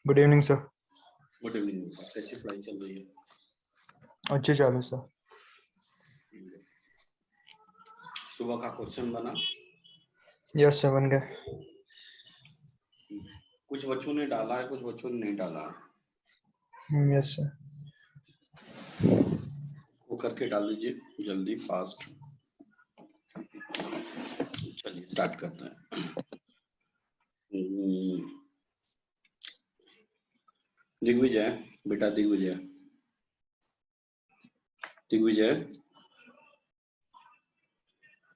Good evening sir. Good evening. कैसी पढ़ाई चल रही है? अच्छी चालू सर। सुबह का क्वेश्चन बना? यस सर, बन गए। कुछ बच्चों ने डाला है, कुछ बच्चों ने नहीं डाला है। Yes sir. वो करके डाल दीजिए जल्दी, फास्ट। चलिए स्टार्ट करते हैं। दिग्विजय, बेटा दिग्विजय, दिग्विजय,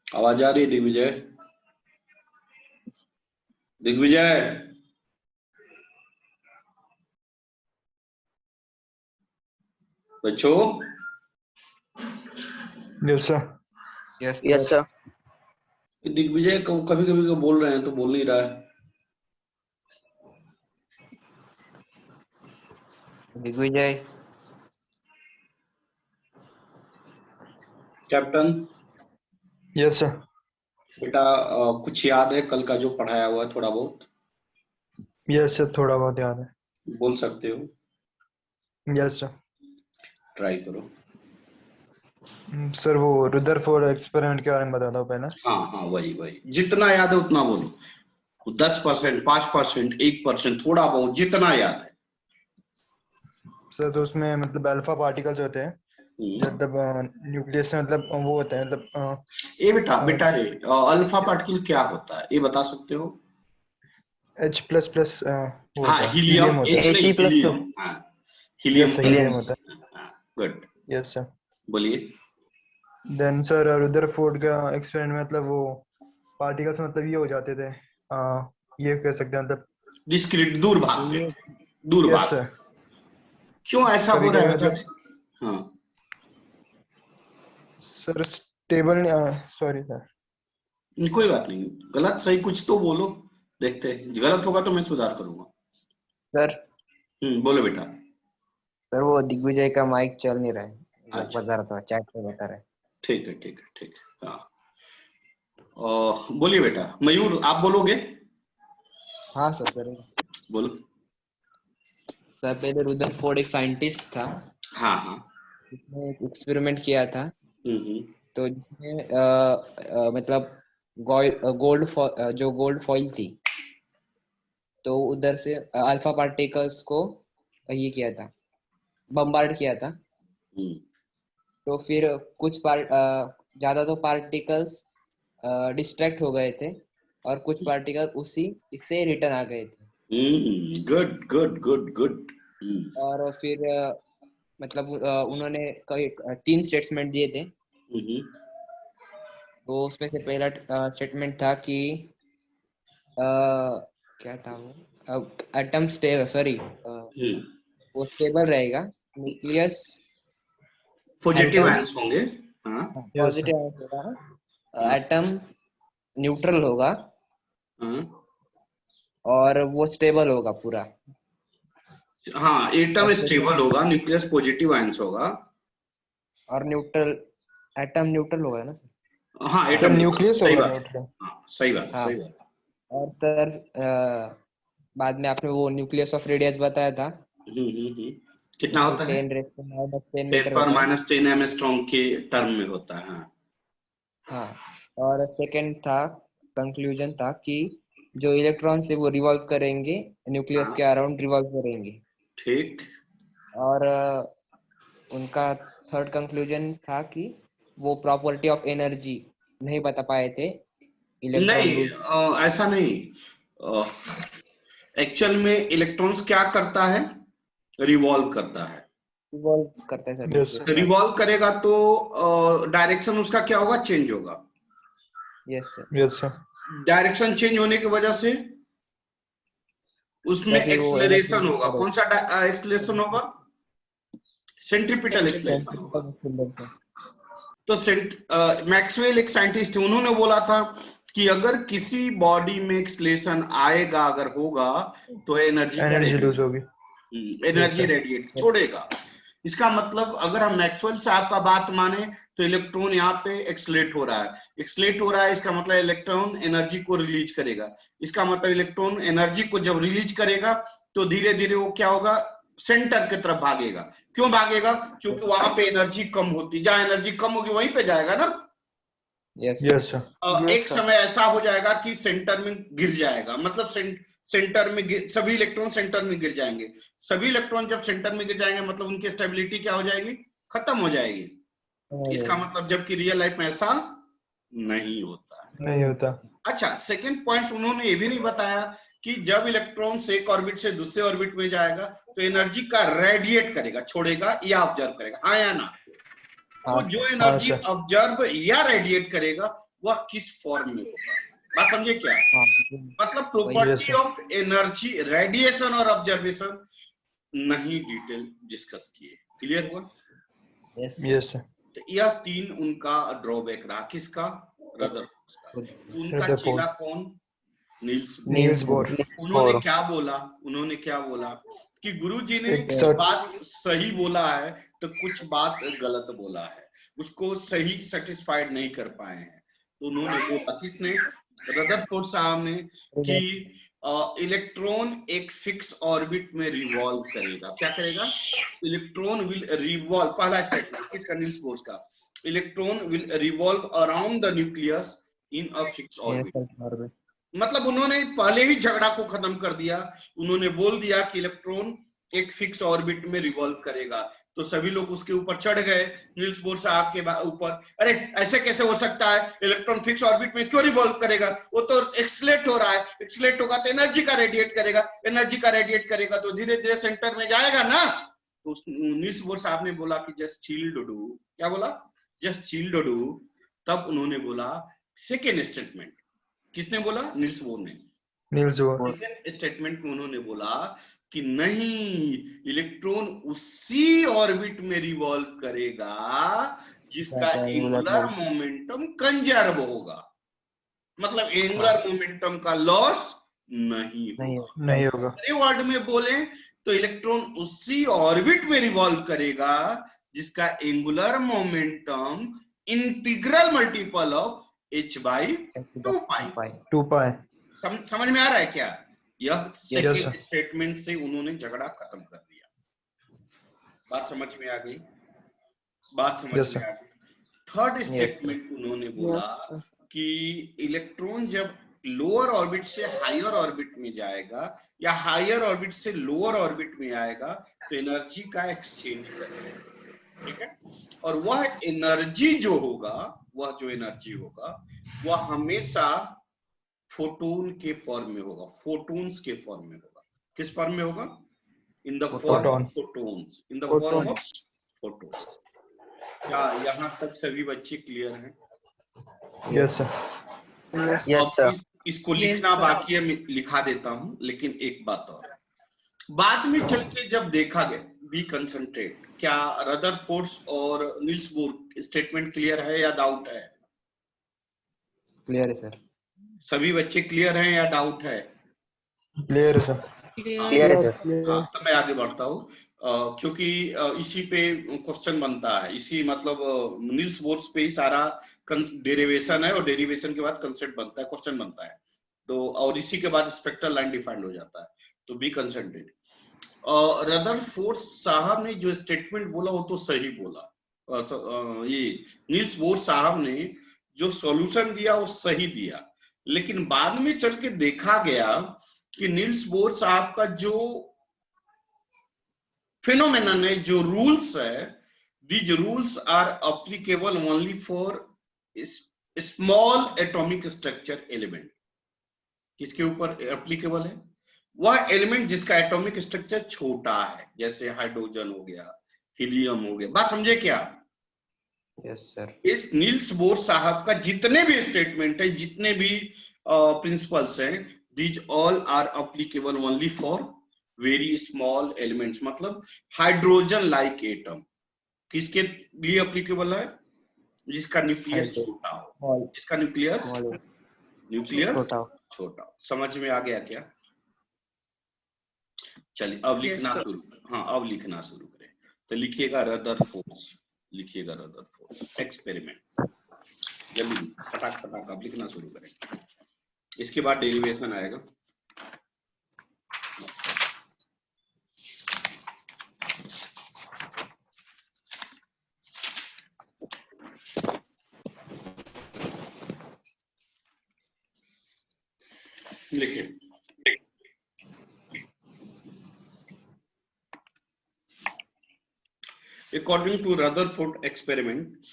आवाज आ रही है? दिग्विजय, दिग्विजय, बच्चों। Yes sir. Yes sir. Digvijay कभी कभी बोल रहे हैं तो बोल नहीं रहा है। दिग्विजय। कैप्टन। Yes sir. बेटा कुछ याद है कल का जो पढ़ाया हुआ है थोड़ा बहुत? यस सर, थोड़ा बहुत याद है। बोल सकते हो? Yes sir. ट्राई करो। सर वो रुदरफोर्ड एक्सपेरिमेंट के बारे में बता दो पहले। हाँ हाँ, वही जितना याद है उतना बोलो। 10%, 5%, 1%, थोड़ा बहुत जितना याद है। सर तो उसमें मतलब अल्फा पार्टिकल्स होते हैं, मतलब न्यूक्लियस में, मतलब वो होते हैं, मतलब ये बेटा रे, अल्फा पार्टिकल क्या होता है ये बता सकते हो? H प्लस प्लस वो हाँ, होता है, हीलियम। हीलियम होता H है। नहीं, हीलियम। हाँ, helium yes sir, plus. Helium होता गुड। है। Yes sir. बोलिए। देन सर रुदरफोर्ड का एक्सपेरिमेंट में मतलब वो पार्टिकल्स मतलब ये हो जाते थे, ये कह सकते हैं मतलब। डिस्क्रीट, दूर भागते थे, दूर यस भागते। सर। क्यों ऐसा कभी हो रहा कभी है बता मतलब रहे? हाँ सर स्टेबल, सॉरी सर। कोई बात नहीं, गलत सही कुछ तो बोलो, देखते हैं। गलत होगा तो मैं सुधार करूंगा। सर बोलो बेटा। सर वो दिग्विजय का माइक चल नहीं रहा है, वो अच्छा, बता रहा था, चैट पे बता रहा है। ठीक है ठीक है ठीक है। हाँ, बोलिए बेटा। मयूर, आप बोलोगे? हाँ सर करेगा। बोलो। सर पहले रुदरफोर्ड एक साइंटिस्ट था, हाँ हाँ। उसने एक एक्सपेरिमेंट किया था। हम्म। तो जिसमें मतलब जो गोल्ड फॉइल थी, तो उधर से अल्फा पार्टिकल्स को ये किया था, बम्बार्ड किया था। तो फिर कुछ ज्यादा तो पार्टिकल्स डिस्ट्रैक्ट हो गए थे और कुछ पार्टिकल उसी इससे रिटर्न आ गए थे। Good good good good. और फिर मतलब उन्होंने कई 3 स्टेटमेंट दिए थे। तो उसमें से पहला स्टेटमेंट था कि क्या था वो, एटम स्टेबल, सॉरी वो स्टेबल रहेगा, न्यूक्लियस पॉजिटिव एटम आंसर होंगे। हाँ यस सर। पॉजिटिव होगा, एटम न्यूट्रल होगा हाँ और वो स्टेबल होगा पूरा। हाँ, एटम और स्टेबल होगा, न्यूक्लियस पॉजिटिव आयंस होगा। और एटम न्यूट्रल होगा ना सर? हाँ, सर एटम न्यूट्रल, न्यूक्लियस सही होगा बात है। न्यूट्रल। हाँ, सही बात है, हाँ। सही बात है। और सर बाद में आपने वो न्यूक्लियस ऑफ रेडियस बताया था, कितना उसको होता है? 10⁻10 10 मीटर पर होता है। -10 एंगस्ट्रॉम के टर्म में होता है। हाँ। हाँ। और सेकंड था, कंक्लूजन था कि जो इलेक्ट्रॉन्स है वो रिवॉल्व करेंगे, न्यूक्लियस हाँ, के अराउंड रिवॉल्व करेंगे। ठीक। और उनका थर्ड कंक्लूजन था कि वो प्रॉपर्टी ऑफ एनर्जी नहीं बता पाए थे इलेक्ट्रॉन नहीं, रूल। ऐसा नहीं। एक्चुअल में इलेक्ट्रॉन्स क्या करता है? रिवॉल्व करता है। रिवॉल्व करता है सर यस न्यूक्लियस सर। के रिवॉल्व करेगा तो डायरेक्शन उसका क्या होगा? चेंज होगा। Around. Yes sir. Yes sir. Direction change होने की वजह से उसमें सर फिर वो एनर्जी एक्सलरेशन होगा। कौन सा एक्सलेशन होगा? सेंट्रीपिटल एक्सलेशन होगा। सेंट्रीपिटल। तो मैक्सवेल एक साइंटिस्ट थे, उन्होंने बोला था कि अगर किसी बॉडी में एक्सलेशन आएगा, अगर होगा, तो एनर्जी क्या एनर्जी लूज रेडिएट, होगी। Yes energy sir. रेडिएट छोड़ेगा। इसका मतलब अगर हम मैक्सवेल साहब का बात माने तो इलेक्ट्रॉन यहाँ पे एक्सलेट हो रहा है, एक्सलेट हो रहा है, इसका मतलब इलेक्ट्रॉन एनर्जी को रिलीज करेगा। इसका मतलब इलेक्ट्रॉन एनर्जी को जब रिलीज करेगा तो धीरे धीरे वो क्या होगा, सेंटर की तरफ भागेगा। क्यों भागेगा? क्योंकि वहां पे एनर्जी कम होती, जहां एनर्जी कम होगी वहीं पे जाएगा ना। Yes yes sir. एक समय ऐसा हो जाएगा कि सेंटर में गिर जाएगा, मतलब सेंटर में सभी इलेक्ट्रॉन सेंटर में गिर जाएंगे। सभी इलेक्ट्रॉन जब सेंटर में गिर जाएंगे मतलब उनकी स्टेबिलिटी क्या हो जाएगी, खत्म हो जाएगी। इसका मतलब जबकि रियल लाइफ में ऐसा नहीं होता है। नहीं होता। अच्छा, सेकंड पॉइंट उन्होंने ये भी नहीं बताया कि जब इलेक्ट्रॉन से एक ऑर्बिट से दूसरे ऑर्बिट में जाएगा तो एनर्जी का रेडिएट करेगा, छोड़ेगा या ऑब्जर्व करेगा, हाँ या ना? तो जो एनर्जी सर। ऑब्जर्व या रेडिएट करेगा वह किस फॉर्म में होगा? बात समझे क्या? मतलब प्रॉपर्टी ऑफ एनर्जी, रेडिएशन और ऑब्जर्वेशन नहीं डिटेल डिस्कस किए। क्लियर हुआ? Yes sir. तो यह तीन उनका ड्रॉबैक रहा। किसका? रदरफोर्ड का। उनका चेला कौन? Niels Bohr. उन्होंने क्या बोला? उन्होंने क्या बोला कि गुरुजी ने कुछ बात सही बोला है तो कुछ बात गलत बोला है, उसको सही सेटिस्फाइड नहीं कर पाए हैं। तो उन्होंने बोला, किसने? रदरफोर्ड साहब ने, कि इलेक्ट्रॉन एक फिक्स ऑर्बिट में रिवॉल्व करेगा। क्या करेगा? इलेक्ट्रॉन विल रिवॉल्व, पहला स्टेटमेंट किसका? नील्स बोर का। Electron will revolve around the nucleus in a fix orbit. मतलब उन्होंने पहले ही झगड़ा को खत्म कर दिया। उन्होंने बोल दिया कि इलेक्ट्रॉन एक फिक्स ऑर्बिट में रिवॉल्व करेगा। तो सभी लोग उसके ऊपर चढ़ गए, नील्स बोर साहब के ऊपर। अरे ऐसे कैसे हो सकता है, इलेक्ट्रॉन फिक्स ऑर्बिट में क्यों रिवॉल्व करेगा? वो तो एक्सलेट हो रहा है, एक्सलेट होगा तो एनर्जी का रेडिएट करेगा, एनर्जी का रेडिएट करेगा तो धीरे धीरे सेंटर में जाएगा ना। तो नील्स बोर साहब ने बोला कि जस्ट चिल्ड डू। क्या बोला? Just chilled do. तब उन्होंने बोला सेकेंड स्टेटमेंट। किसने बोला? नील्स बोर ने। नील्स बोर सेकेंड स्टेटमेंट में उन्होंने बोला कि नहीं, इलेक्ट्रॉन उसी ऑर्बिट में रिवॉल्व करेगा जिसका एंगुलर मोमेंटम कंजर्व होगा। मतलब एंगुलर मोमेंटम का लॉस नहीं होगा। अरे वर्ड में बोले तो इलेक्ट्रॉन उसी ऑर्बिट में रिवॉल्व करेगा जिसका angular momentum integral multiple of h/2 पाई। समझ में आ रहा है क्या? यह सेकेंड स्टेटमेंट से उन्होंने झगड़ा खत्म कर दिया। बात समझ में आ गई? बात समझ में आ गई। थर्ड स्टेटमेंट उन्होंने बोला कि इलेक्ट्रॉन जब लोअर ऑर्बिट से हायर ऑर्बिट में जाएगा या हायर ऑर्बिट से लोअर ऑर्बिट में आएगा तो एनर्जी का एक्सचेंज करेगा। ठीक है? और वह एनर्जी जो होगा, वह जो एनर्जी होगा वह हमेशा फोटोन के फॉर्म में होगा, फोटोन्स के फॉर्म में होगा। किस फॉर्म में होगा? In the form of photons, in the form of photons. क्या यहाँ तक सभी बच्चे क्लियर हैं? Yes sir. Yes sir. इसको लिखना बाकी है, मैं लिखा देता हूं। लेकिन एक बात और, बाद में चल के जब देखा गया, बी कंसंट्रेट, क्या रदरफोर्ड और नील्स बोर स्टेटमेंट क्लियर है या डाउट है? क्लियर है सर। सभी बच्चे क्लियर हैं या डाउट है? क्लियर है सर। क्लियर है सर। तो मैं आगे बढ़ता हूँ क्योंकि इसी पे क्वेश्चन बनता है। इसी मतलब नील्स बोर पे ही सारा डेरिवेशन है और डेरिवेशन के बाद कंसेप्ट बनता है, क्वेश्चन बनता है। तो और इसी के बाद स्पेक्ट्रल लाइन डिफाइंड हो जाता है। तो बी कंसंट्रेट। रदरफोर्ड साहब ने जो स्टेटमेंट बोला वो तो सही बोला। ये नील्स बोर साहब ने जो सॉल्यूशन दिया वो सही दिया। लेकिन बाद में चल के देखा गया कि नील्स बोर साहब का जो फिनोमेनन है, जो रूल्स है, these rules are applicable only for small atomic structure element. किसके ऊपर एप्लीकेबल है? वह एलिमेंट जिसका एटॉमिक स्ट्रक्चर छोटा है, जैसे हाइड्रोजन हो गया, हीलियम हो गया। बात समझे क्या? Yes sir. इस नील्स बोर साहब का जितने भी स्टेटमेंट है, जितने भी प्रिंसिपल्स हैं, these all are applicable only for very small elements. मतलब हाइड्रोजन लाइक एटम किसके लिए एप्लीकेबल है? जिसका न्यूक्लियस छोटा हो, जिसका न्यूक्लियस छोटा। समझ में आ गया क्या? चलिए अब लिखना शुरू। हाँ, अब लिखना शुरू करें। तो लिखिएगा रदरफोर्ड, लिखिएगा रदरफोर्ड एक्सपेरिमेंट। जल्दी फटाक फटाक आप लिखना शुरू करें। इसके बाद डेरिवेशन आएगा। लिखिए according to Rutherford experiment,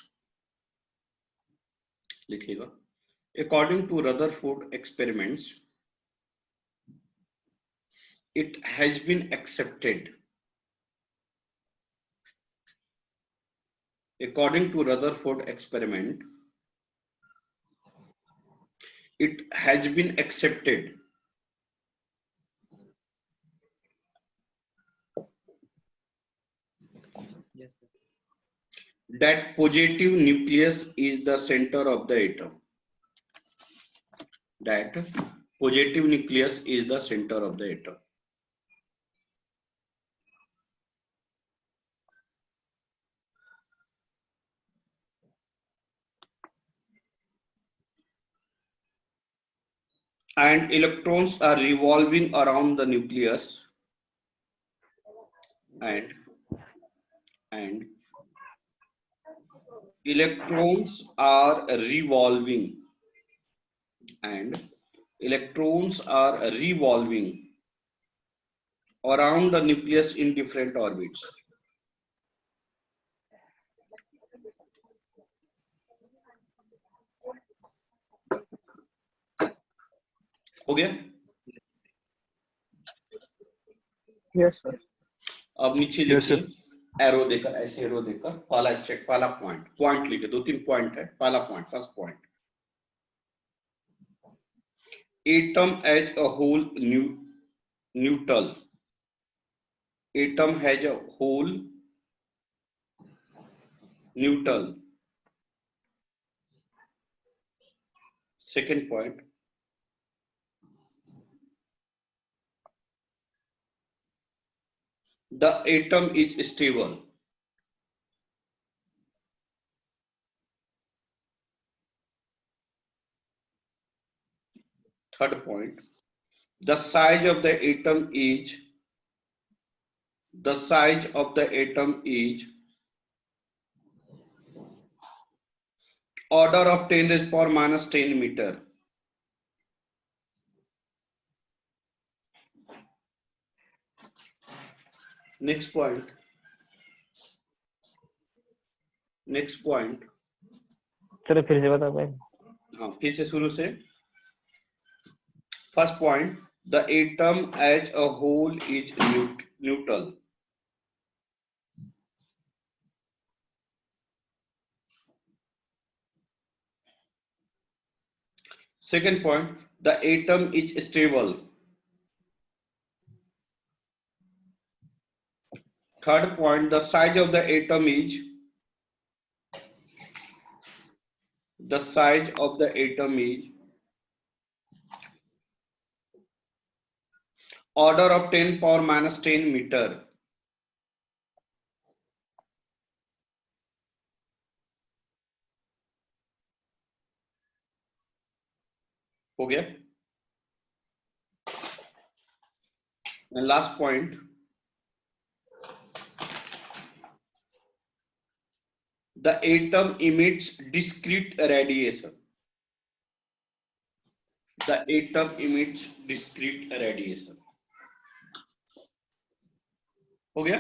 लिखिएगा according to Rutherford experiments, it has been accepted, according to Rutherford experiment, it has been accepted Yes, sir. that positive nucleus is the center of the atom, that positive nucleus is the center of the atom. And electrons are revolving around the nucleus, and electrons are revolving, and electrons are revolving around the nucleus in different orbits. हो गया? Yes sir. अब नीचे Yes, sir. लिखिए arrow देकर, ऐसे arrow देकर पहला step, पहला पॉइंट लिखे, 2-3 पॉइंट है। पहला point, first point, atom as a whole neutral, atom has a whole neutral. Second point, the atom is stable. Third point, the size of the atom is, the size of the atom is order of 10 raised power minus 10 meter. Next point, next point, चलो फिर से बता पाए। हाँ फिर से शुरू से। First point, the atom as a whole is neutral. Second point, the atom is stable. Third point, the size of the atom is, the size of the atom is order of 10 power minus 10 meter. हो गया? And last point, the atom emits discrete radiation. The atom emits discrete radiation. हो गया?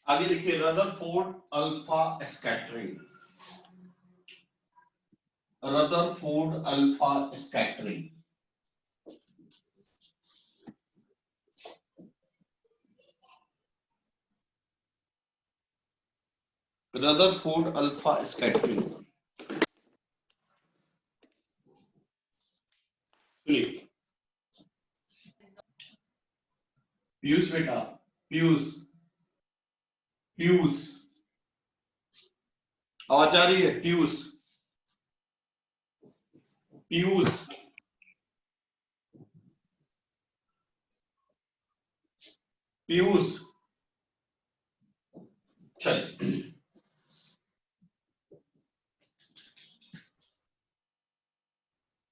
आगे लिखिए Rutherford alpha scattering, Rutherford alpha scattering. Rutherford alpha scattering, सुनिए पीयूष बेटा, पीयूष, पीयूष आवाज आ रही है? पीयूष, पीयूष, पीयूष, चल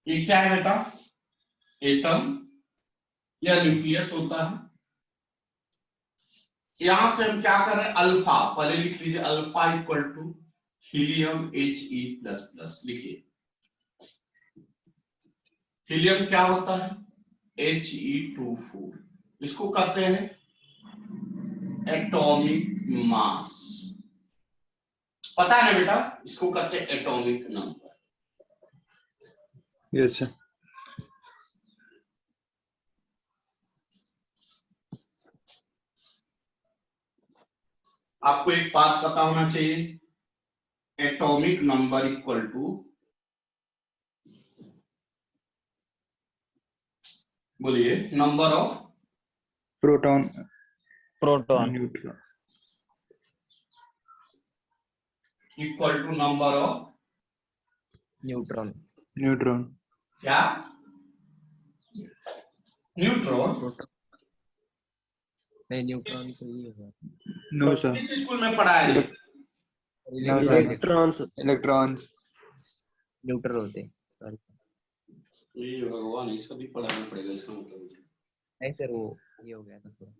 ये क्या है बेटा? एटम या न्यूक्लियस होता है। यहां से हम क्या कर रहे हैं? अल्फा, पहले लिख लीजिए, alpha equal to helium He++। लिखिए, हीलियम क्या होता है? He2 इसको कहते हैं एटॉमिक मास। पता है ना बेटा, इसको कहते हैं एटॉमिक नंबर। Yes sir. आपको एक बात पता होना चाहिए, एटॉमिक नंबर इक्वल टू, बोलिए, number of proton proton neutron equal to number of neutron. Neutron क्या? न्यूट्रॉन। प्रोटॉन नहीं, न्यूट्रॉन तो ये होगा। No sir. किस स्कूल में पढ़ा है ये? No sir, electrons electrons neutral होते हैं, सॉरी। ये भगवान, ये सभी पढ़ाना पड़ेगा इसका मतलब मुझे। नहीं सर, वो ये हो गया था थोड़ा।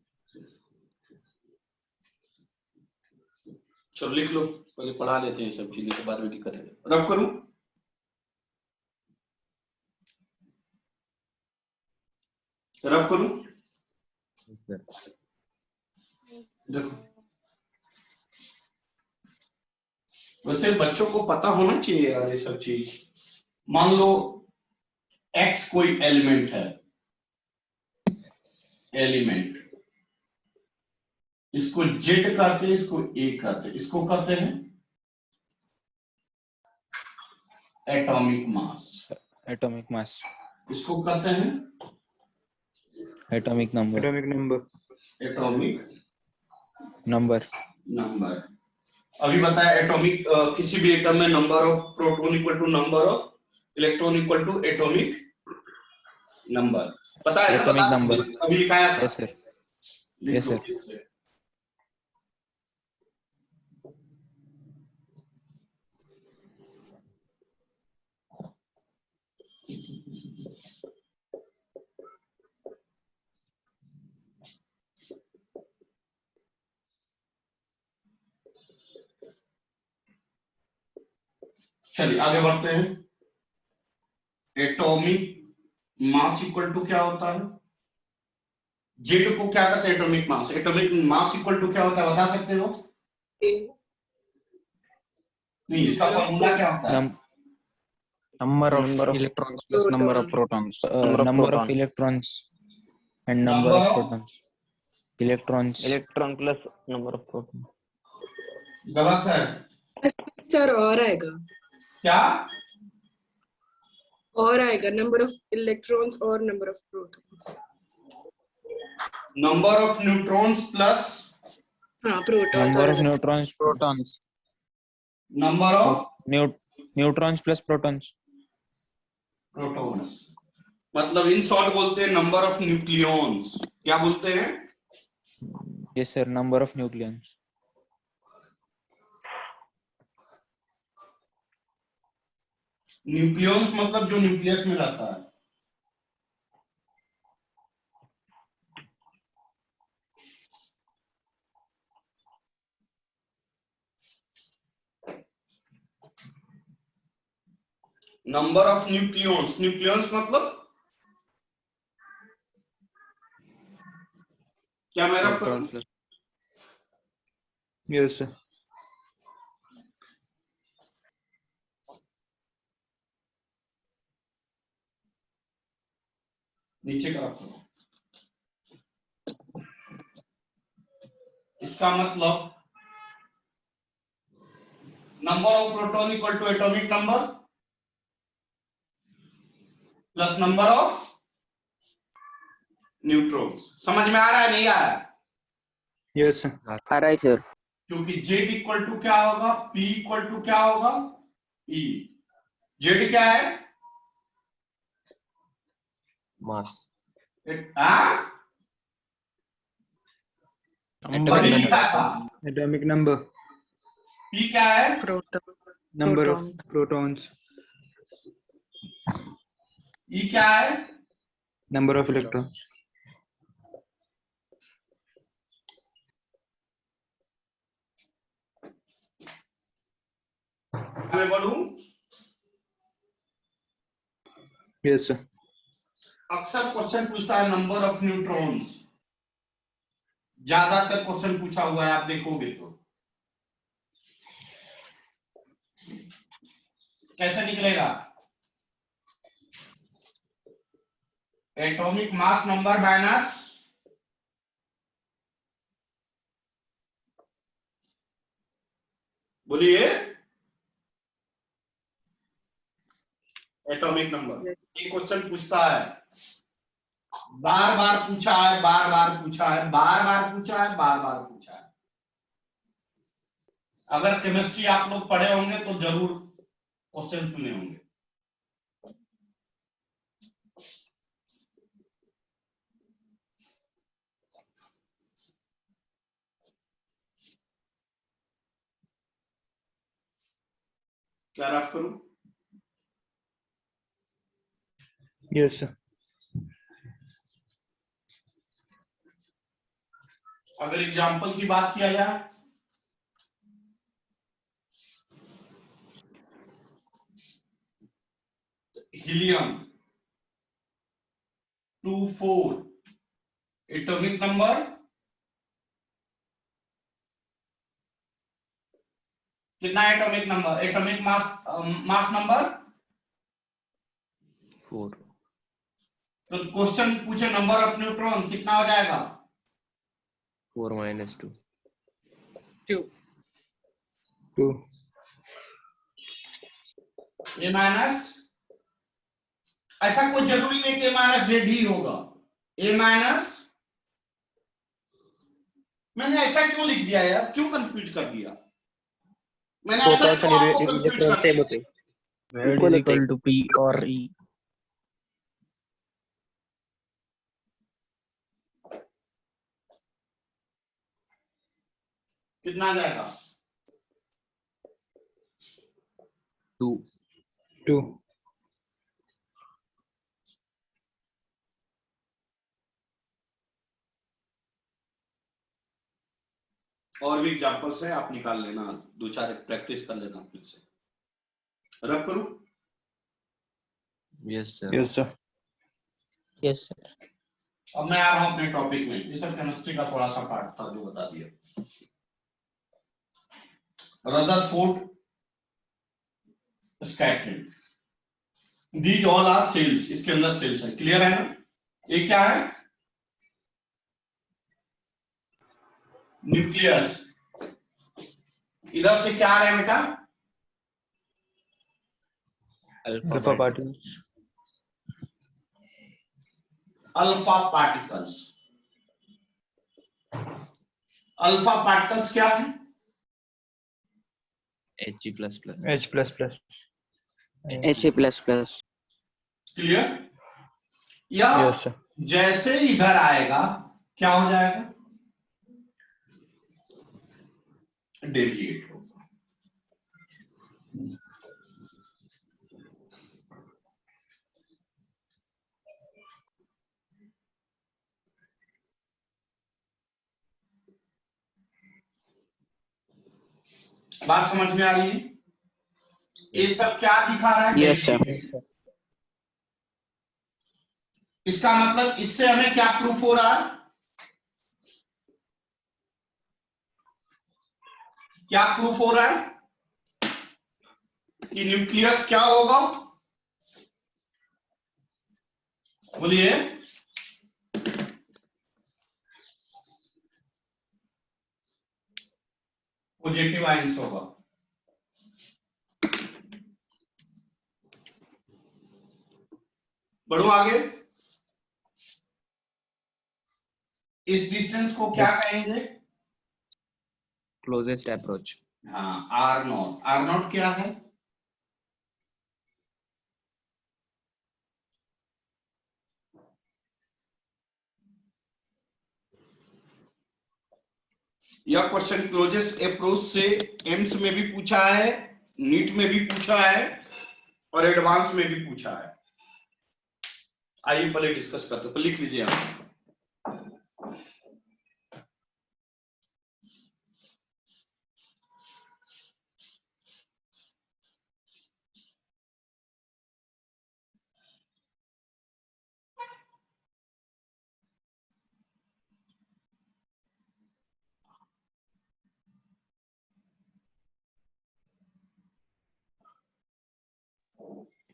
चलो लिख लो, पहले पढ़ा लेते हैं सब चीजें के बारे में, दिक्कत है। रब करूं? रब करूं? देखो, वैसे बच्चों को पता होना चाहिए यार ये सब चीज। मान लो एक्स कोई एलिमेंट है, एलिमेंट, इसको जेड कहते हैं, इसको ए कहते हैं, इसको कहते हैं एटॉमिक मास। एटॉमिक मास, इसको कहते हैं atomic number, atomic number, atomic number. Number. अभी बताया एटॉमिक, किसी भी एटम में number of proton equal to number of electron equal to atomic number. पता है ना? एटॉमिक बता, नंबर। अभी लिखाया था। Yes sir, yes sir. चलिए आगे बढ़ते हैं। एटॉमिक मास इक्वल टू क्या होता है? जेड को क्या कहते हैं? Atomic mass. Atomic mass equal to क्या होता है, बता सकते हो? नहीं, इसका फॉर्मूला क्या होता है? Number Number of of electrons plus number of protons, number of electrons and number of protons. Electrons, electron plus number of proton. गलत है सर, और आएगा, क्या? और आएगा, नंबर ऑफ इलेक्ट्रॉन्स और number of protons. Number of neutrons plus हाँ, protons number और of neutrons protons, number of neutrons plus protons. Protons मतलब इन शॉर्ट बोलते हैं नंबर ऑफ न्यूक्लियॉन्स। क्या बोलते हैं? Yes sir, number of nucleons. Nucleons मतलब जो न्यूक्लियस में रहता है। नंबर ऑफ न्यूक्लियॉन्स, न्यूक्लियॉन्स मतलब क्या? मैं रब करूं? Yes sir. नीचे का रब करो। इसका मतलब number of proton equal to atomic number plus number of neutrons. समझ में आ रहा है, नहीं आ रहा है? Yes sir. आ रहा है सर। क्योंकि जेड इक्वल टू क्या होगा? पी इक्वल टू क्या होगा? ई। जेड क्या है? मास बड़ी क्या था? एटॉमिक नंबर, पी क्या है? Proton. Number of Protons. Protons, E क्या है? Number of electrons. मैं पढ़ूं? Yes sir. अक्सर क्वेश्चन पूछता है नंबर ऑफ न्यूट्रॉन्स, ज्यादातर क्वेश्चन पूछा हुआ है, आप देखोगे तो कैसे निकलेगा? एटॉमिक मास नंबर माइनस बोलिए एटॉमिक नंबर। ये क्वेश्चन पूछता है, बार बार पूछा है, बार बार पूछा है, बार बार पूछा है, बार बार पूछा है। अगर केमिस्ट्री आप लोग पढ़े होंगे तो जरूर क्वेश्चन सुने होंगे। क्या रफ करूं? Yes sir. अगर एग्जाम्पल की बात किया जाए, हीलियम 24 एटॉमिक नंबर कितना? Atomic number, atomic mass number 4। तो क्वेश्चन पूछे नंबर ऑफ न्यूट्रॉन कितना हो जाएगा? 4 - 2। 2. 2। ए माइनस, ऐसा कोई जरूरी नहीं कि ए माइनस जेड ही होगा। ए माइनस, मैंने ऐसा क्यों लिख दिया यार, क्यों कंफ्यूज कर दिया? मैंने ऐसा क्यों आपको कंफ्यूज कर दिया? Z is equal to P or E. कितना आ जाएगा? 2। 2। और भी एग्जांपल्स है, आप निकाल लेना, दो चार प्रैक्टिस कर लेना फिर से। रफ करूं? Yes sir. Yes sir. Yes sir. अब मैं आ रहा हूं अपने टॉपिक में। ये सब केमिस्ट्री का थोड़ा सा पार्ट था जो बता दिया। Rutherford scattering, these all are shells, इसके अंदर सेल्स है, क्लियर है ना? ये क्या है? न्यूक्लियस। इधर से क्या आ रहा है बेटा? Alpha particles. Alpha particles. Alpha particles क्या है? H++। He++। क्लियर? या यस सर। जैसे इधर आएगा क्या हो जाएगा? डेविएट होगा। बात समझ में आ रही है? ये सब क्या दिखा रहा है? Yes sir. इसका मतलब इससे हमें क्या प्रूफ हो रहा है? क्या प्रूफ हो रहा है कि न्यूक्लियस क्या होगा? बोलिए। पॉजिटिव आयंस होगा। बढ़ो आगे। इस डिस्टेंस को क्या कहेंगे? Closest approach. हाँ, R0। R0 क्या है? यह क्वेश्चन क्लोजेस्ट अप्रोच से एम्स में भी पूछा है, नीट में भी पूछा है और एडवांस में भी पूछा है। आइए पहले डिस्कस करते हैं, लिख लीजिए आप।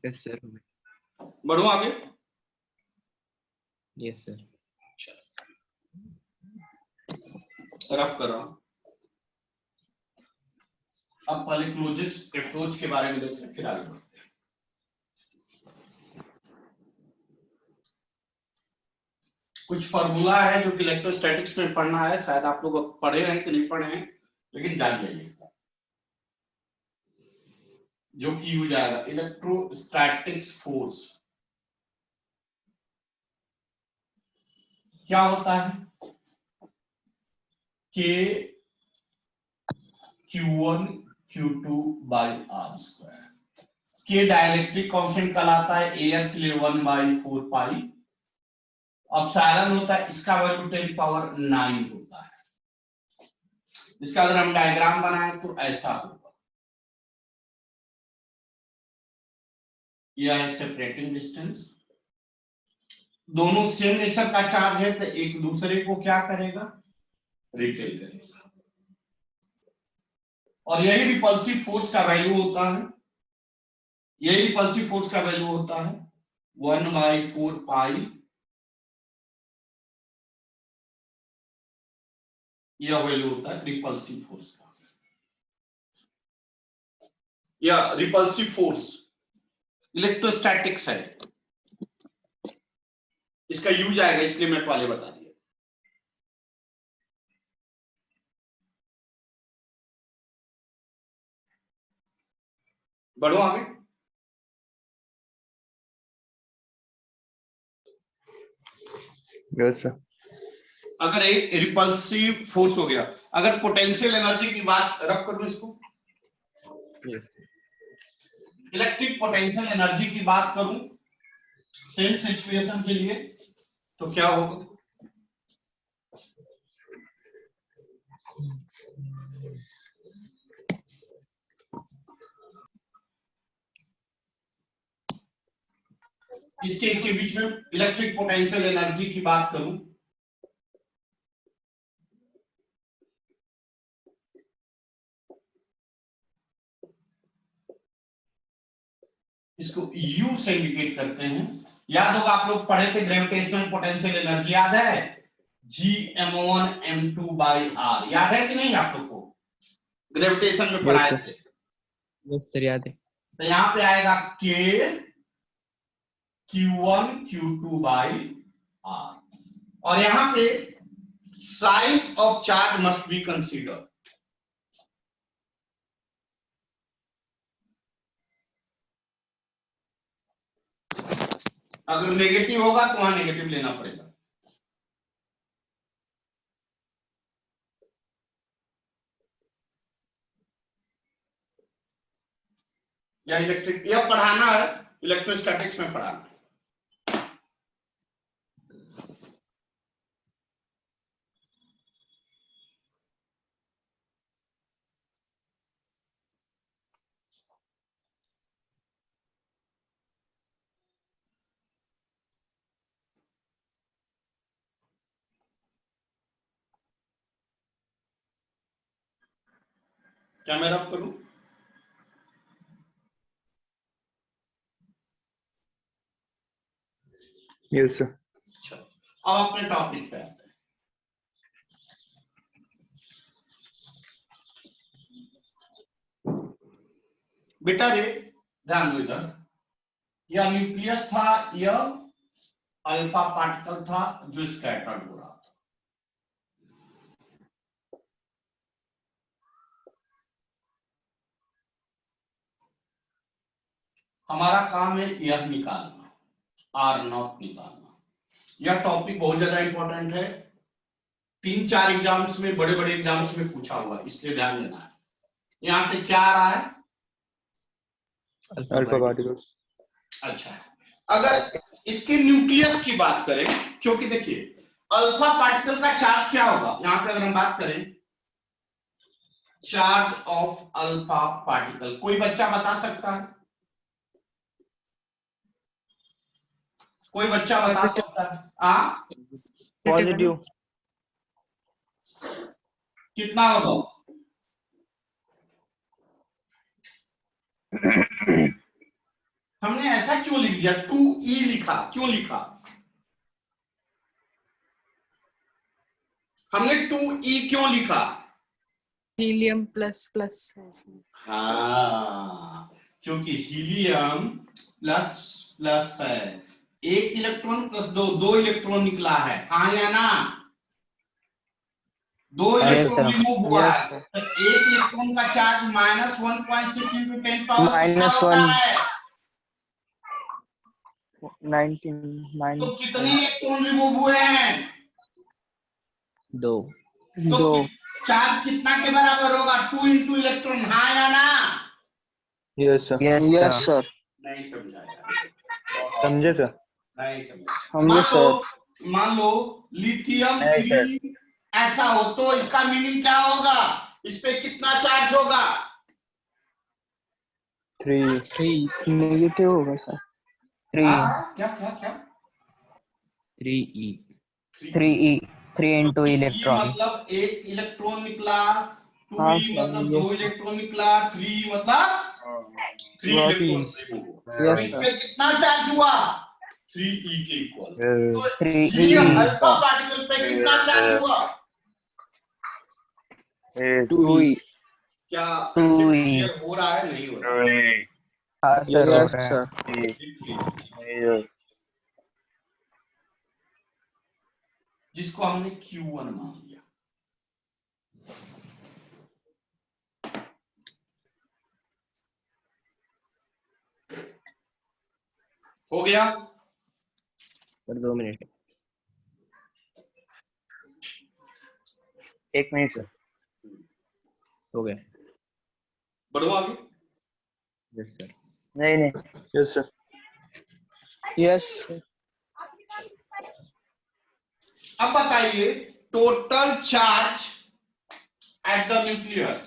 Yes sir. बढ़ो आगे। Yes sir. रफ कर रहा हूं। अब पहले क्लोजेस्ट अप्रोच के बारे में देखते हैं, फिर आगे बढ़ते हैं। कुछ फॉर्मूला है जो कि इलेक्ट्रोस्टैटिक्स में पढ़ना है, शायद आप लोग पढ़े हैं कि नहीं पढ़े हैं, लेकिन जान जाइए। जो कि यूज आएगा इलेक्ट्रोस्टैटिक्स फोर्स। क्या होता है? K Q1 Q2 by R square. K dielectric constant कहलाता है, एयर के लिए 1/4 पाई। अपसाइलन होता है, इसका वैल्यू 10⁹ होता है। इसका अगर हम डायग्राम बनाएं तो ऐसा होगा। यह है सेपरेटिंग डिस्टेंस। दोनों सेम नेचर का चार्ज है तो एक दूसरे को क्या करेगा? रिपेल करेगा। और यही रिपल्सिव फोर्स का वैल्यू होता है, यही रिपल्सिव फोर्स का वैल्यू होता है 1/4 पाई। यह वैल्यू होता है रिपल्सिव फोर्स का। यह रिपल्सिव फोर्स इलेक्ट्रोस्टैटिक्स है, इसका यूज आएगा, इसलिए मैं पहले बता दिया। बढ़ो आगे। Yes sir. अगर एक रिपल्सिव फोर्स हो गया, अगर पोटेंशियल एनर्जी की बात रख करूं इसको, इलेक्ट्रिक पोटेंशियल एनर्जी की बात करूं सेम सिचुएशन के लिए, तो क्या होगा? इसके बीच में इलेक्ट्रिक पोटेंशियल एनर्जी की बात करूं, इसको U से इंडिकेट करते हैं। याद होगा आप लोग पढ़े थे ग्रेविटेशनल पोटेंशियल एनर्जी, याद है? Gm1 m2/r, याद है कि नहीं आप लोग को? ग्रेविटेशन में पढ़ाए थे। यस सर, याद है। तो यहां पे आएगा K Q1 Q2/r, और यहां पे sign of charge must be consider. अगर नेगेटिव होगा तो वहां नेगेटिव लेना पड़ेगा। या इलेक्ट्रिक, यह पढ़ाना है, इलेक्ट्रोस्टैटिक्स में पढ़ाना है। क्या मैं रफ करूं? Yes sir. अच्छा, अब अपने टॉपिक पे आते हैं। बेटा रे ध्यान दो इधर, यह न्यूक्लियस था, यह अल्फा पार्टिकल था जो स्कैटर्ड हो रहा था। हमारा काम है यह निकालना, R0 निकालना। यह टॉपिक बहुत ज्यादा इंपॉर्टेंट है, 3-4 एग्जाम्स में, बड़े बड़े एग्जाम्स में पूछा हुआ, इसलिए ध्यान देना है। यहां से क्या आ रहा है? Alpha particles. अच्छा, अगर इसके न्यूक्लियस की बात करें, क्योंकि देखिए अल्फा पार्टिकल का चार्ज क्या होगा, यहां पे अगर हम बात करें चार्ज ऑफ अल्फा पार्टिकल, कोई बच्चा बता सकता है? कोई बच्चा बता Positive. सकता है? हाँ, पॉजिटिव। कितना होगा? हमने ऐसा क्यों लिख दिया, 2e लिखा, क्यों लिखा हमने? 2e क्यों लिखा? Helium plus plus. हाँ, क्योंकि हीलियम प्लस प्लस है, एक इलेक्ट्रॉन प्लस दो इलेक्ट्रॉन निकला है, हाँ या ना? 2 इलेक्ट्रॉन रिमूव हुआ है, तो एक इलेक्ट्रॉन का चार्ज -1.6 × 10 पावर कितना होता है? 19 तो कितने इलेक्ट्रॉन रिमूव हुए हैं? 2। तो चार्ज कितना के बराबर होगा? 2 × इलेक्ट्रॉन, हाँ या ना? Yes sir. Yes sir. नहीं समझा यार, समझे सर? नहीं समझा। मान लो लिथियम 3 ऐसा हो, तो इसका मीनिंग क्या होगा? इस पे कितना चार्ज होगा? 3 नेगेटिव होगा सर। 3 क्या क्या क्या? 3e 3e 3 into E electron। मतलब एक इलेक्ट्रॉन निकला, 2e हाँ, मतलब yes, 2 इलेक्ट्रॉन निकला, 3 मतलब 3 इलेक्ट्रॉन्स रिमूव। तो इस पे कितना चार्ज हुआ? 3e के इक्वल। तो 3e ये अल्फा पार्टिकल पे कितना चार्ज हुआ? 2e। क्या 2e। कंसेप्ट क्लियर हो रहा है, नहीं हो रहा है? हाँ सर, हो रहा है। लिख लीजिए, जिसको हमने Q1 मान लिया। हो गया? Sir 2 minute. 1 minute sir. हो गया। बढ़ो आगे। Yes sir. नहीं यस सर। यस। अब बताइए total charge at the nucleus.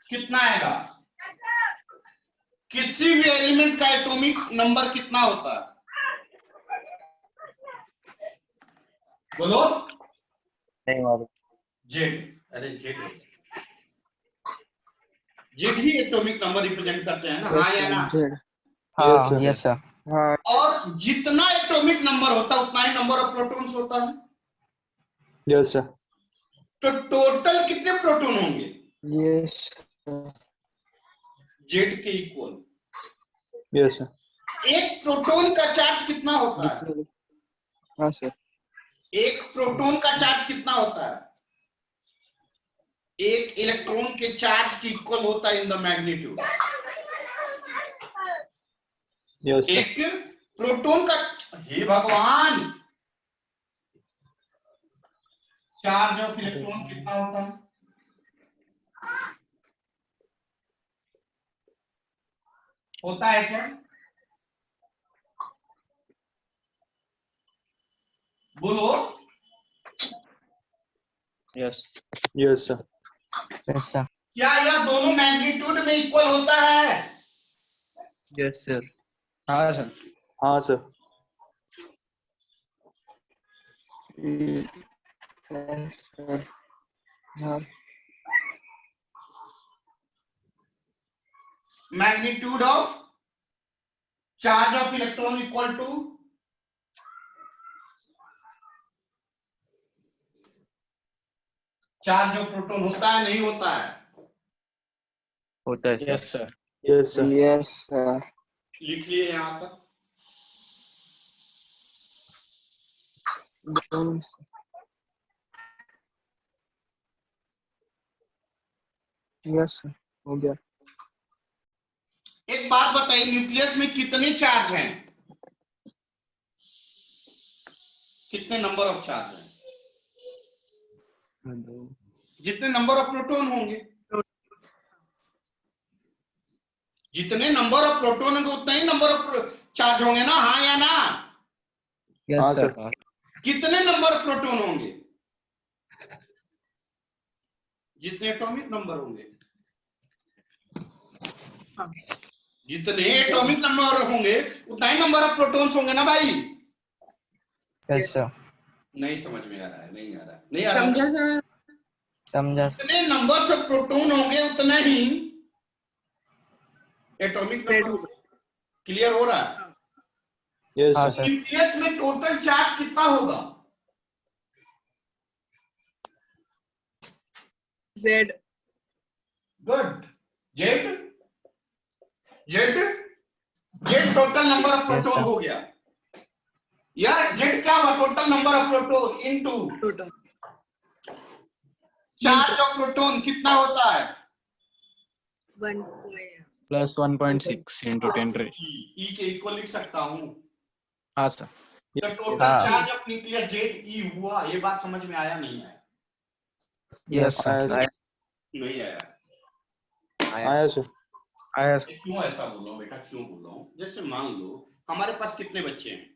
कितना आएगा? किसी भी एलिमेंट का एटॉमिक नंबर कितना होता है? बोलो। नहीं मालूम। जेड। अरे जेड ही एटॉमिक नंबर रिप्रेजेंट करते हैं ना, हाँ या ना? हाँ यस सर। और जितना एटॉमिक नंबर होता है उतना ही नंबर ऑफ प्रोटॉन्स होता है। Yes sir. तो टोटल कितने प्रोटॉन होंगे? यस जेड के इक्वल। Yes sir. एक प्रोटॉन का चार्ज कितना होता है? हाँ सर। एक प्रोटॉन का चार्ज कितना होता है? एक इलेक्ट्रॉन के चार्ज की इक्वल होता है in the magnitude. Yes sir. एक प्रोटॉन का, हे भगवान, चार्ज ऑफ इलेक्ट्रॉन कितना होता है? होता है क्या? बोलो। Yes yes sir. Yes sir. क्या यह दोनों मैग्नीट्यूड में इक्वल होता है? Yes sir. हाँ सर। हाँ sir. Magnitude of charge of electron equal to charge of proton. होता है नहीं होता है? होता है yes sir. Sir. Yes sir. Yes sir. लिख लिए यहां पर। यस सर, हो गया। एक बात बताइए, न्यूक्लियस में कितने चार्ज हैं? कितने नंबर ऑफ चार्ज हैं? जितने नंबर ऑफ प्रोटॉन होंगे, जितने नंबर ऑफ प्रोटॉन होंगे उतने ही नंबर ऑफ चार्ज होंगे ना, हाँ या ना? Yes sir. कितने नंबर ऑफ प्रोटॉन होंगे? जितने एटॉमिक नंबर होंगे। हाँ। जितने एटॉमिक नंबर होंगे उतना ही नंबर ऑफ प्रोटॉन्स होंगे ना भाई? Yes sir. नहीं समझ में आ रहा है, नहीं आ रहा, नहीं आ रहा। समझा सर? समझा। जितने नंबर्स ऑफ प्रोटॉन होंगे उतना ही एटॉमिक नंबर। क्लियर हो रहा है? Yes sir. न्यूक्लियस में टोटल चार्ज कितना होगा? Z. Good. Z, Z, Z total number of proton हो गया यार। जेड क्या हुआ? Total number of proton into Total. Charge of proton कितना होता है? 1. Plus 1.6 into 10 raised। ई के इक्वल लिख सकता हूं। हाँ सर। तो total charge of nucleus Z E हुआ। ये बात समझ में आया नहीं आया? Yes sir. नहीं आया? आया सर। आया सर। क्यों ऐसा बोल रहा हूँ बेटा, क्यों बोल रहा हूँ? जैसे मान लो हमारे पास कितने बच्चे हैं,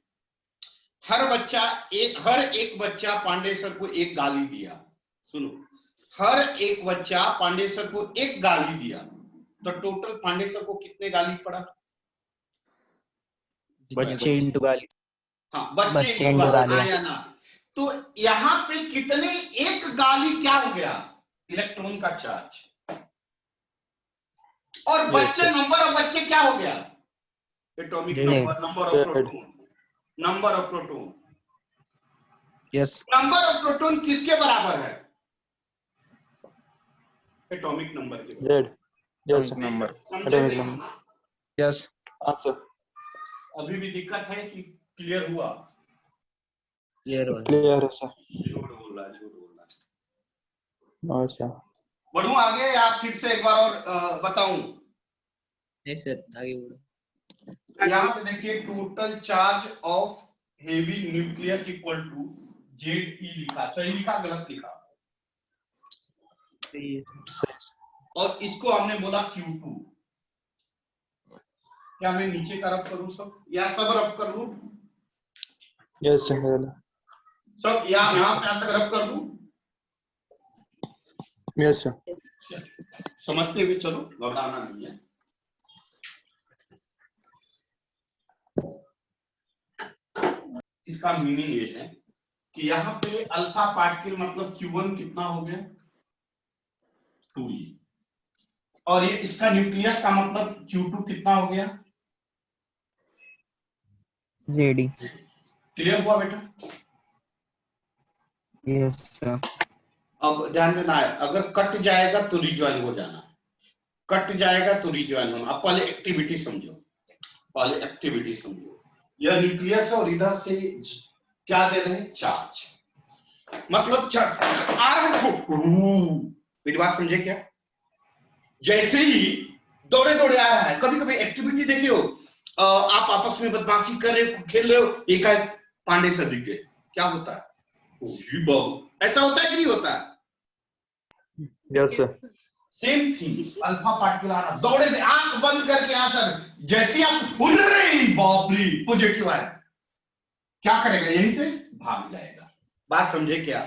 हर एक बच्चा पांडे सर को एक गाली दिया। सुनो, हर एक बच्चा पांडे सर को एक गाली दिया, तो टोटल पांडे सर को कितने गाली पड़ा? बच्चे इंटू गाली। हाँ, बच्चे इंटू गाली, आया ना? तो यहाँ पे कितने, एक गाली क्या हो गया? इलेक्ट्रॉन का चार्ज। और बच्चे, नंबर ऑफ बच्चे क्या हो गया? Atomic number, number of proton, number of proton. Yes. Number of proton किसके बराबर है? एटॉमिक नंबर के बराबर। Yes number. समझे? Yes answer. अभी भी दिक्कत है कि क्लियर हुआ? क्लियर है सर। झूठ बोल रहा है, झूठ बोल रहा है। अच्छा, बढ़ूं आगे या फिर से एक बार और बताऊं? नहीं सर, आगे बढ़ो। यहाँ पे देखिए, total charge of heavy nucleus equal to Z E लिखा। सही लिखा, गलत लिखा? और इसको हमने बोला Q2। क्या मैं नीचे का रफ करूं सब, या सब रफ कर लूं? Yes sir. सब यहाँ से यहाँ तक रफ कर लूं? Yes sir. समझते हुए चलो, घबराना नहीं है। इसका मीनिंग ये है कि यहाँ पे अल्फा पार्टिकल मतलब Q1 कितना हो गया? 2e। और ये इसका न्यूक्लियस का मतलब Q2 कितना हो गया? जेडी। क्लियर हुआ बेटा? Yes sir. अब ध्यान देना है, अगर कट जाएगा तो रिज्वाइन हो जाना, कट जाएगा तो रिज्वाइन होना। अब पहले एक्टिविटी समझो, पहले एक्टिविटी समझो। यह न्यूक्लियस और इधर से क्या दे रहे हैं? चार्ज। मतलब आ रहा है, मेरी बात समझे क्या? जैसे ही दौड़े दौड़े आ रहा है, कभी कभी एक्टिविटी देखियो, आप आपस में बदमाशी कर रहे हो, खेल रहे हो, एक पांडे से दिख गए, क्या होता है? ऐसा होता है कि नहीं होता है? Yes sir. Same thing, alpha particle आ रहा, दौड़े दे, आंख बंद करके आंसर, जैसे आप फुल रहे, बाप रे पॉजिटिव आए, क्या करेगा? यहीं से भाग जाएगा। बात समझे क्या?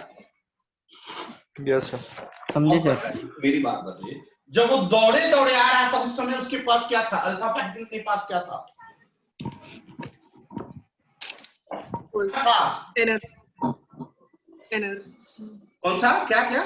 Yes sir. समझे सर। मेरी बात बताइए, जब वो दौड़े दौड़े आ रहा था उस समय उसके पास क्या था? अल्फा पार्टिकल के पास क्या था? Energy. कौन सा? क्या क्या?